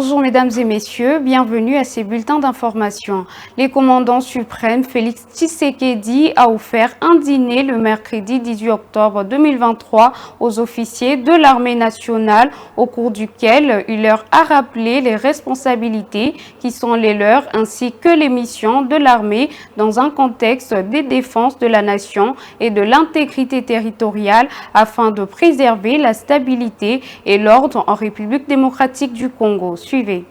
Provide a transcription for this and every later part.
Bonjour mesdames et messieurs, bienvenue à ces bulletins d'information. Le commandant suprême Félix Tshisekedi a offert un dîner le mercredi 18 octobre 2023 aux officiers de l'armée nationale, au cours duquel il leur a rappelé les responsabilités qui sont les leurs ainsi que les missions de l'armée dans un contexte de défense de la nation et de l'intégrité territoriale afin de préserver la stabilité et l'ordre en République démocratique du Congo. Suivez.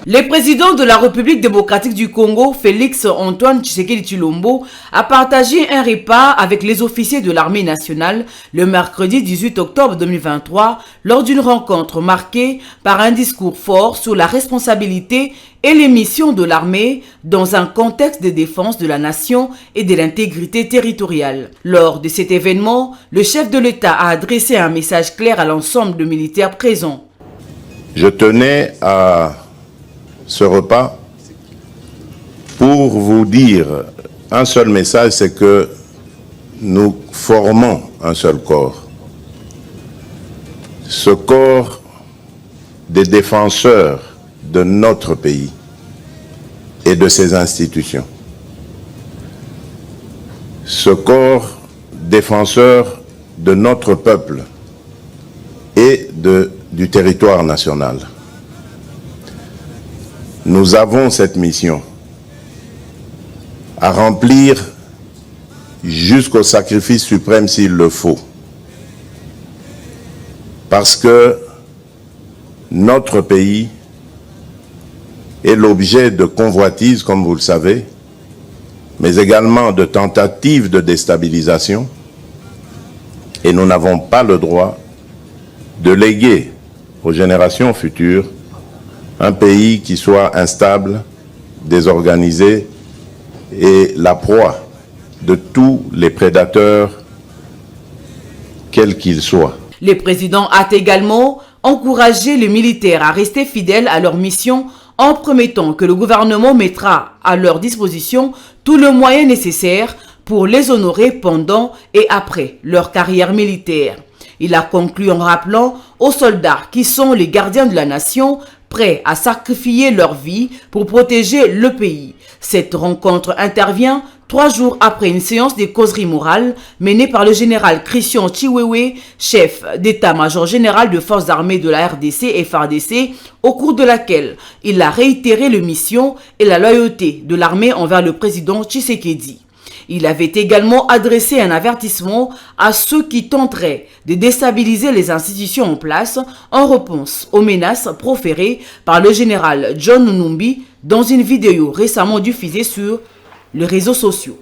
Le président de la République démocratique du Congo, Félix Antoine Tshisekedi Tshilombo, a partagé un repas avec les officiers de l'armée nationale le mercredi 18 octobre 2023 lors d'une rencontre marquée par un discours fort sur la responsabilité et les missions de l'armée dans un contexte de défense de la nation et de l'intégrité territoriale. Lors de cet événement, le chef de l'État a adressé un message clair à l'ensemble des militaires présents. Je tenais à ce repas pour vous dire un seul message, c'est que nous formons un seul corps. Ce corps des défenseurs de notre pays et de ses institutions. Ce corps défenseur de notre peuple et du territoire national. Nous avons cette mission à remplir jusqu'au sacrifice suprême s'il le faut. Parce que notre pays est l'objet de convoitises, comme vous le savez, mais également de tentatives de déstabilisation. Et nous n'avons pas le droit de léguer aux générations futures un pays qui soit instable, désorganisé et la proie de tous les prédateurs, quels qu'ils soient. Le président a également encouragé les militaires à rester fidèles à leur mission en promettant que le gouvernement mettra à leur disposition tous les moyens nécessaires pour les honorer pendant et après leur carrière militaire. Il a conclu en rappelant aux soldats qui sont les gardiens de la nation, prêts à sacrifier leur vie pour protéger le pays. Cette rencontre intervient 3 jours après une séance de causerie morale menée par le général Christian Chiwewe, chef d'état-major général de forces armées de la RDC FARDC, au cours de laquelle il a réitéré les missions et la loyauté de l'armée envers le président Tshisekedi. Il avait également adressé un avertissement à ceux qui tenteraient de déstabiliser les institutions en place en réponse aux menaces proférées par le général John Numbi dans une vidéo récemment diffusée sur les réseaux sociaux.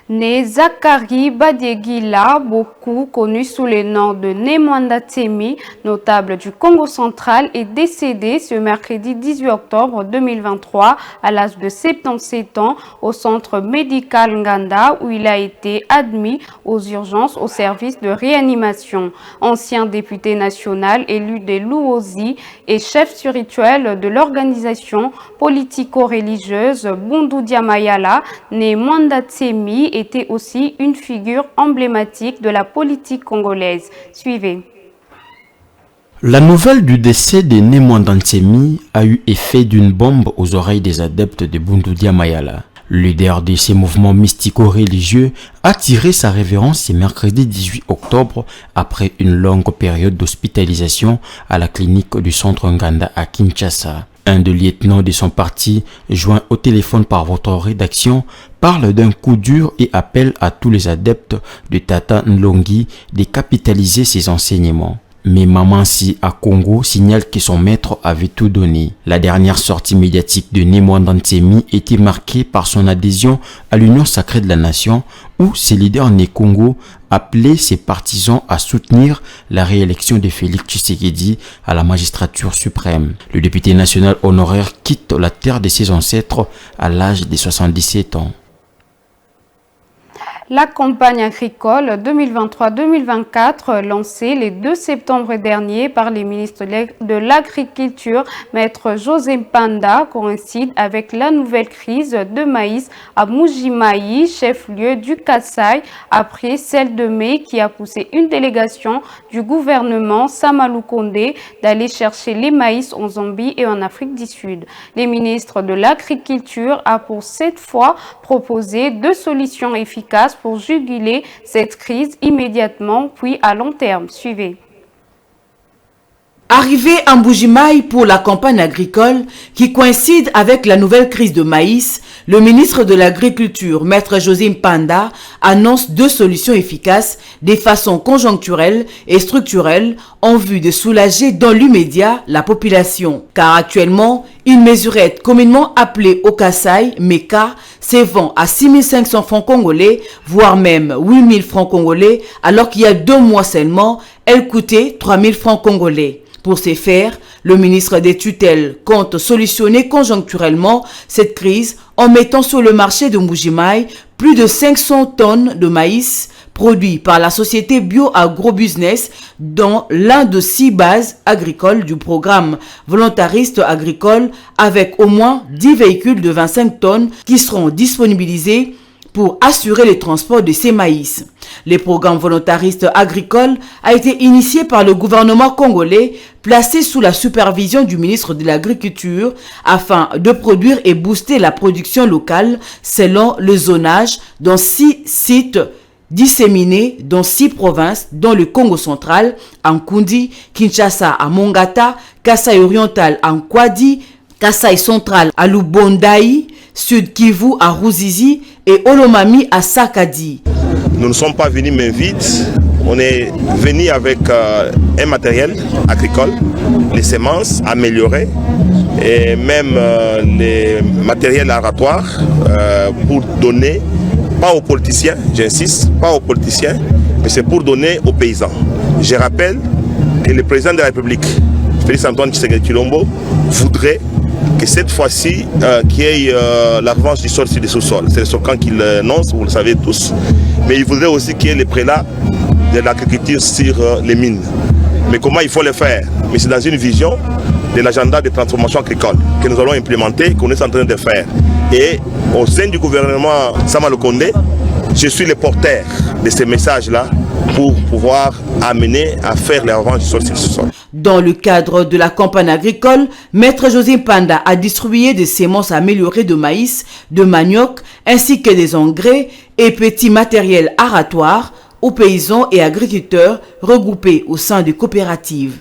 Né Zakari Badiegila, beaucoup connu sous le nom de Nemwanda Tsemi, notable du Congo central, est décédé ce mercredi 18 octobre 2023 à l'âge de 77 ans au centre médical Nganda où il a été admis aux urgences au service de réanimation. Ancien député national élu de Luozi et chef spirituel de l'organisation politico-religieuse Bundu Mayala, Nemwanda Tsemi était aussi une figure emblématique de la politique congolaise. Suivez. La nouvelle du décès de Nemwanda Tsemi a eu effet d'une bombe aux oreilles des adeptes de Bundu Mayala. Le leader de ces mouvements mystico-religieux a tiré sa révérence ce mercredi 18 octobre après une longue période d'hospitalisation à la clinique du centre Nganda à Kinshasa. Un des lieutenants de son parti, joint au téléphone par votre rédaction, parle d'un coup dur et appelle à tous les adeptes de Tata Nlongi de capitaliser ses enseignements. Mais Mamansi à Congo signale que son maître avait tout donné. La dernière sortie médiatique de Nemwanda Tsemi était marquée par son adhésion à l'Union sacrée de la nation où ses leaders né Congo appelaient ses partisans à soutenir la réélection de Félix Tshisekedi à la magistrature suprême. Le député national honoraire quitte la terre de ses ancêtres à l'âge de 77 ans. La campagne agricole 2023-2024, lancée le 2 septembre dernier par les ministres de l'Agriculture, Maître José Mpanda, coïncide avec la nouvelle crise de maïs à Mbuji-Mayi, chef-lieu du Kasaï, après celle de mai qui a poussé une délégation du gouvernement Sama Lukonde d'aller chercher les maïs en Zambie et en Afrique du Sud. Les ministres de l'Agriculture a pour cette fois proposé 2 solutions efficaces pour juguler cette crise immédiatement puis à long terme. Suivez. Arrivé à Mbuji-Mayi pour la campagne agricole qui coïncide avec la nouvelle crise de maïs, le ministre de l'Agriculture, Maître José Mpanda, annonce 2 solutions efficaces de façon conjoncturelle et structurelle en vue de soulager dans l'immédiat la population. Car actuellement, une mesurette communément appelée au Kasaï, Meka, se vend à 6 500 francs congolais, voire même 8 000 francs congolais, alors qu'il y a 2 mois seulement, elle coûtait 3 000 francs congolais. Pour ce faire, le ministre des tutelles compte solutionner conjoncturellement cette crise en mettant sur le marché de Mbuji-Mayi plus de 500 tonnes de maïs produits par la société Bio-Agro-Business dans l'un de 6 bases agricoles du programme volontariste agricole avec au moins 10 véhicules de 25 tonnes qui seront disponibilisés pour assurer le transport de ces maïs. Le programme volontariste agricole a été initié par le gouvernement congolais, placé sous la supervision du ministre de l'Agriculture, afin de produire et booster la production locale selon le zonage dans 6 sites disséminés dans 6 provinces, dont le Congo central, en Kundi, Kinshasa à Mongata, Kasaï oriental en Kwadi, Kasaï central à Lubondaï, Sud Kivu à Ruzizi et Olomami à Sakadi. Nous ne sommes pas venus main vide, on est venu avec un matériel agricole, les semences améliorées et même les matériels aratoires pour donner, pas aux politiciens, j'insiste, pas aux politiciens, mais c'est pour donner aux paysans. Je rappelle que le président de la République, Félix Antoine Tshisekedi Tshilombo, voudrait que cette fois-ci, qu'il y ait la revanche du sol sur les sous-sols. C'est le slogan qu'il annonce, vous le savez tous. Mais il voudrait aussi qu'il y ait les prélats de l'agriculture sur les mines. Mais comment il faut le faire? Mais c'est dans une vision de l'agenda de transformation agricole que nous allons implémenter, qu'on est en train de faire. Et au sein du gouvernement Sama Lukonde, je suis le porteur de ces messages-là pour pouvoir amener à faire la revanche du sol sur le sous-sol. Dans le cadre de la campagne agricole, Maître José Mpanda a distribué des semences améliorées de maïs, de manioc, ainsi que des engrais et petits matériels aratoires aux paysans et agriculteurs regroupés au sein de coopératives.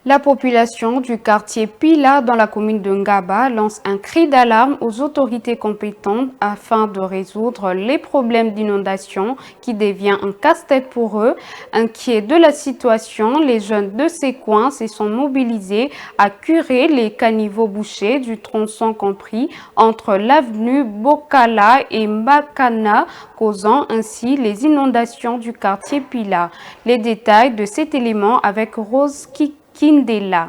La population du quartier Pila dans la commune de Ngaba lance un cri d'alarme aux autorités compétentes afin de résoudre les problèmes d'inondation qui devient un casse-tête pour eux. Inquiets de la situation, les jeunes de ces coins se sont mobilisés à curer les caniveaux bouchés du tronçon compris entre l'avenue Bokala et Mbakana, causant ainsi les inondations du quartier Pila. Les détails de cet élément avec Rose Kindela.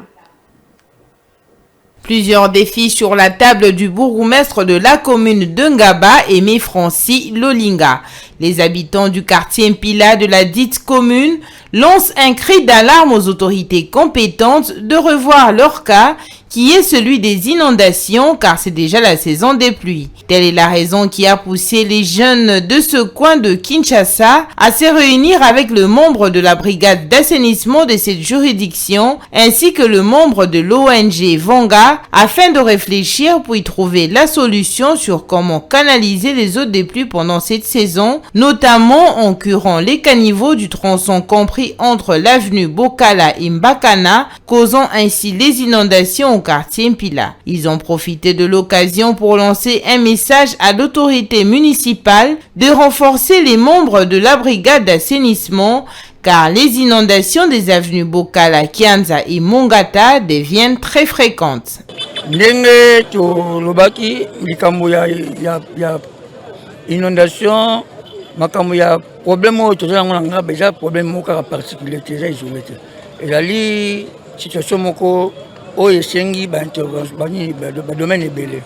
Plusieurs défis sur la table du bourgmestre de la commune de Ngaba, Aimé Francis Lolinga. Les habitants du quartier Mpila de la dite commune lancent un cri d'alarme aux autorités compétentes de revoir leur cas, qui est celui des inondations, car c'est déjà la saison des pluies. Telle est la raison qui a poussé les jeunes de ce coin de Kinshasa à se réunir avec le membre de la brigade d'assainissement de cette juridiction, ainsi que le membre de l'ONG Vanga, afin de réfléchir pour y trouver la solution sur comment canaliser les eaux des pluies pendant cette saison, notamment en curant les caniveaux du tronçon compris entre l'avenue Bokala et Mbakana, causant ainsi les inondations au quartier Mpila. Ils ont profité de l'occasion pour lancer un message à l'autorité municipale de renforcer les membres de la brigade d'assainissement, car les inondations des avenues Bokala, Kianza et Mongata deviennent très fréquentes. Ndenge tolobaki likambo ya inondation makambo ya problème oyo tozala ngo na beja problème moko kaka particulier te eza isolé te ezali situation moko oyo esengi badomaine ebele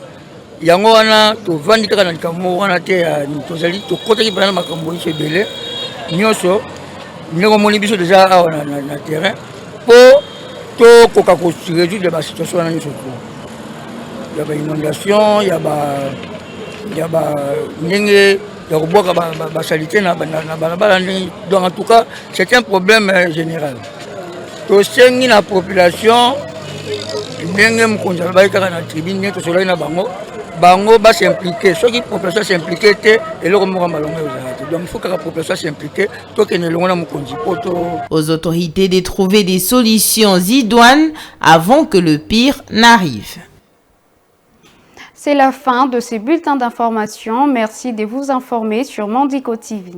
yango wana tovandi kaka na likambo wana te tozali tokotaki mpena na makambo nyonso ebele nyonso ndenge omoni biso deja awa na terrain mpo tokoka korésoudre basituation wana nyonso to ya bainondation ya ndenge ya kobwaka basalite na balabala ndenge. Donc en tout cas c'est un problème général. Tosengi na population ndenge mokonzi alobaki kaka na tribune ndenge tosolaki na bango s'impliquer. Ceux qui population s'impliquer te eloko moko malonga ezala te. Donc il faut que la population s'impliquer tokende elongo na mokonzi poto. Aux autorités de trouver des solutions idoines avant que le pire n'arrive. C'est la fin de ces bulletins d'information. Merci de vous informer sur Mandico TV.